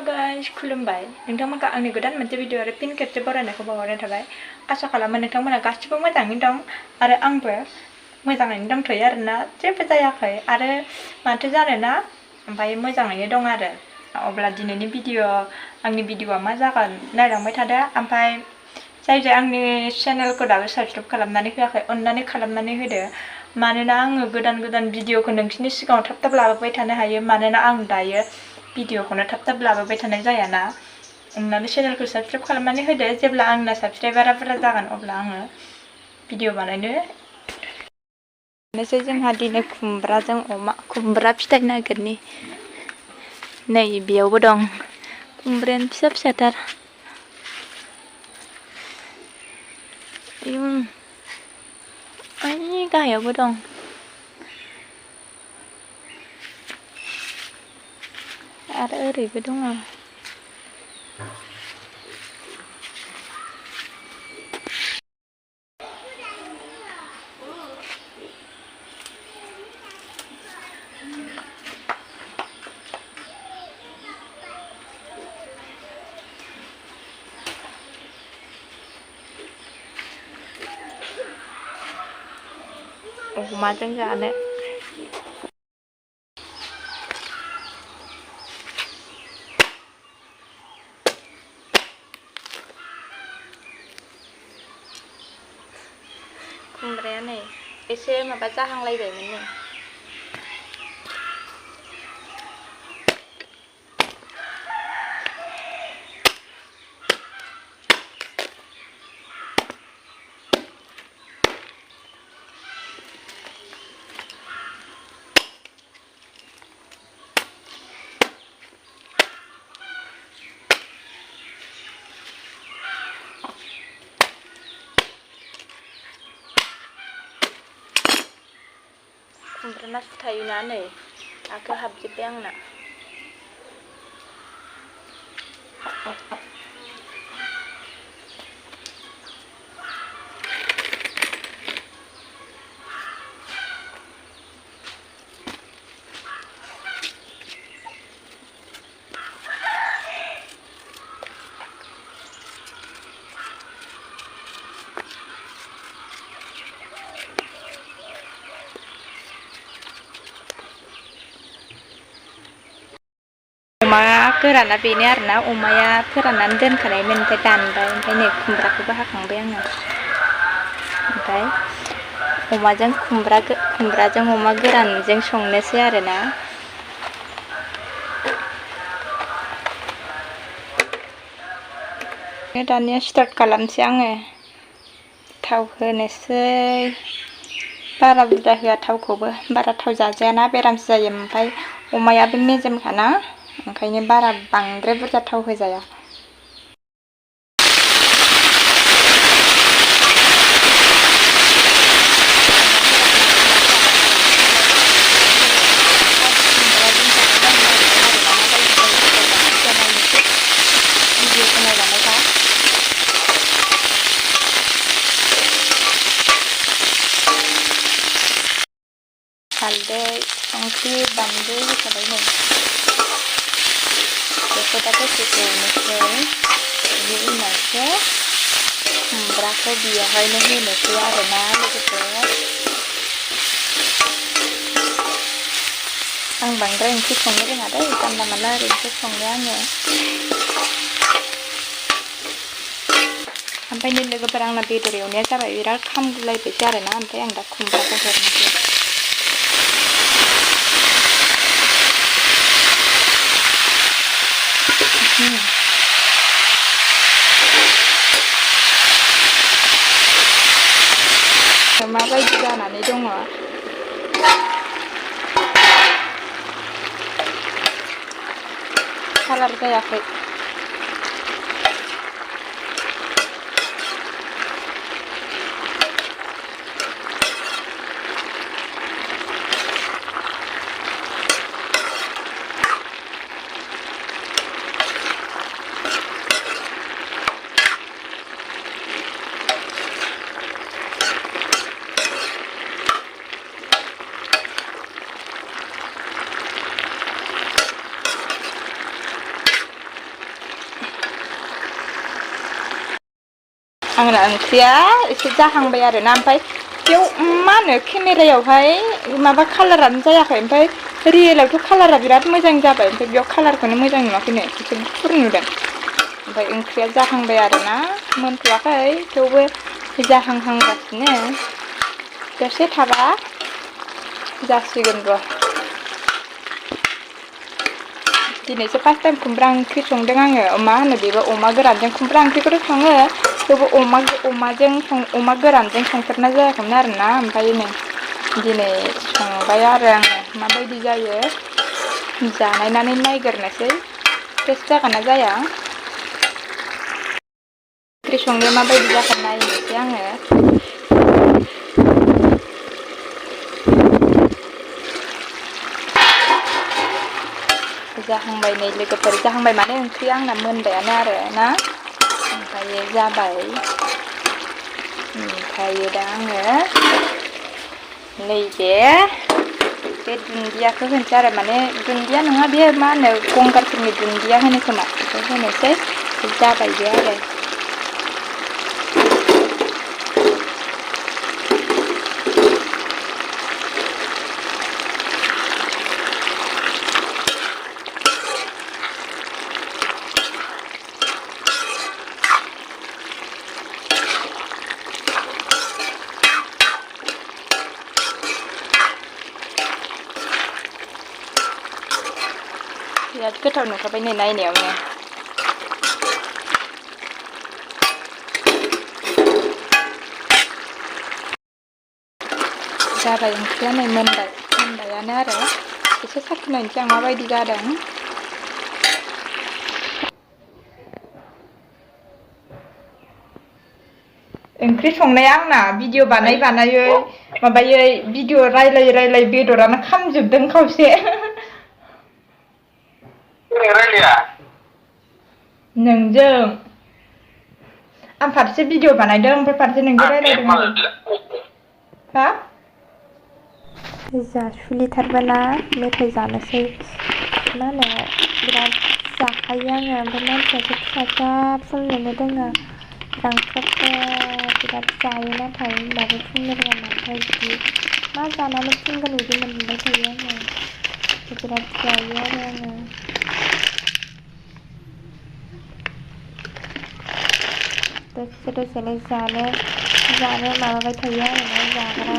guys, खुलुमबाय नोंथांमोनखौ आंनि गोदान मोनसे भिडिअ आरो फिन खेबसे बरायनायखौ बावहरनाय थाबाय। आसा खालामो नोंथांमोना गासिबो मोजाङैनो दं आरो आंबो मोजाङैनो दंथ'यो आरोना, जेबो जायाखै आरो माथो जानो ना, ओमफ्राय मोजाङैनो दं आरो। अब्ला दिनैनि आंनि भिडिअआ मा जागोन नायलांबाय थादो। ओमफ्राय जाय आंनि चेनेलखौ दाबो साबस्क्राइब खालामनानै होआखै अननानै खालामनानै होदो, मानोना आङो गोदान भिडिअखौ नोंसिनि सिगाङाव थाब लाबोबाय थानो हायो। मानोना आं दायो भिडिअखौनो थाब लाबोबाय थानाय जायाना। अननानै चेनेलखौ साबस्क्राइब खालामनानै होदो। जेब्ला आंना साबस्क्राइबारा बुरजा जागोन अब्ला आङो भिडिअ बानायनो नोसै। जोंहा दिनै खुमब्राजों अमा, खुमब्रा फिथाइ नागिरनि। नै बेयावबो दं खुमब्रायानो फिसा फिसाथार। ओइ गाहायावबो दं। आरो ओरैबो दङ। अमाजों जानो खुमब्राया नै एसे माबा जाहांलायबायमोन नै। खुमब्राना सु थायोना, नै आखाइयाव हाबजोब्बाय आंना। अमा गोराना बेनो आरोना, अमाया फोराननानै दोनखानायमोन, ओमफ्राय दानबाय, ओमफ्राय नै खुमब्राखौबो हाखांबाय आङो। ओमफ्राय अमाजों खुमब्राजों अमा गोरानजों संनोसै आरोना। दानिया स्टार्ट खालामसै आङो। थाव होनोसै। बारा बुरजा होआ थावखौबो, बारा थाव जाजायाना, बेरामसो जायो। ओमफ्राय अमायाबो मेजेमखाना, ओंखायनो बांद्राय बुरजा थाव होजाया। हालदै, संख्रि, बानलु होखाबाय नै। बेखौ दा दसे एवनोसै। बेनि उनावसो खुमब्राखौ बेयावहायनो होनोसै आरोना लोगोफोर। आं बांद्राय ओंख्रि संनो रोङा दै, जानला मानला ओरैनोसो सङो आङो। ओमफ्राय नै लोगोफोर, आंना बेदर एवनाया जाबाय, बिराद खामगुलायबायसो आरोना। ओमफ्राय आं दा खुमब्राखौ हरनोसै। माबायदि जानानै दङ। कालार जायाखै। आंना ओंख्रिया एसे जाहांबाय आरोना ओमफ्राय बेयाव मा होनो केमेरायावहाय माबा कालारानो जायाखै ओमफ्राय रियेलावथ' कालारा बिराद मोजां जाबाय ओमफ्राय बेयाव कालारखौनो मोजां नुवाखैनो एसे गुफुर नुदों ओमफ्राय ओंख्रिया जाहांबाय आरोना मोनथ'वाखै थेवबो जाहांहांगासिनो दसे थाबा जासिगोन र' दिनैसो फार्स्ट टाइम खुमब्रा ओंख्रि संदों आङो मा होनो बेबो अमा गोरानजों खुमब्रा ओंख्रिखौथ' सङो थेवबो अमा गोरानजों संफेरनाय जायाखैमोन आरोना ओमफ्राय नै दिनै संबाय आरो आङो माबायदि जायो जानायनानै नायग्रोनोसै टेस्ट जागोन ना जाया ओंख्रि संनो माबायदि जागोन नायनोसै आङो जाहांबाय नै लोगोफोर जाहांबाय माने ओंख्रिया आंना मोनबायानो आरो ना ओमफ्राय जाबाय ओमफ्राय दा आङो नैबे बे दुन्दियाखौ होनोसै आरो माने दुन्दिया नङा बे मा होनो गंगारफोरनि दुन्दिया होनो खोमा बेखौ होनोसै जाबाय बे आरो बिराद गोथाव नुखाबाय नै नायनायावनो जाबाय ओंख्रिया नै मोनबायानो आरो एसे साखिनायनोसै आं माबायदि जादों ओंख्रि संनाया आंना भिडिअ बानायै माबायै भिडिअ रायलायै बेदरानो खामजोबदों खावसे नोंजों आं फारसे भिडिअ बानायदों ओमफ्राय फारसे नोंजों रायलायदों आरो हा जासुलिथारबोना मेथाइ जानोसै मा होनो बिराद जाखायो आङो ओमफ्राय मानसियासो फिसा फुंनोनो रोङा रांख्राबबा बिराद जायो नाथाय होनबाबो फुंनो रोङा नाथाय बिदि मा जानानै फुंगोन बिदि मोनबाय थायो आङो बिराद जायो आरो आङो दसेनो जानो माबाबाय थायो आरोना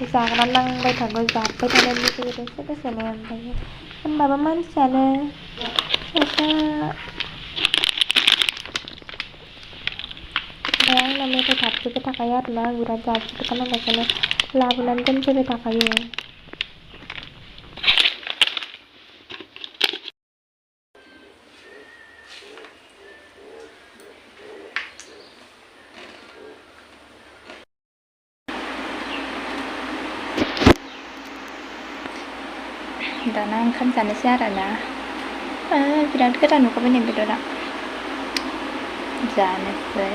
जाग्रा नांबाय थागौ जाबाय थानो लुगैयो दसेनो ओमफ्राय होनबाबो मानसियानो ओमफ्राय आंना मेथाइ थाबफ्लेबाय थाखायो आरोना आं बिराद जाजोबबाय नालाय लाबोनानै दोनफैबाय थाखायो दाना ओंखाम जानोसै आरोना बिराद गोदान नुखाबाय नै बेदरा जानोसै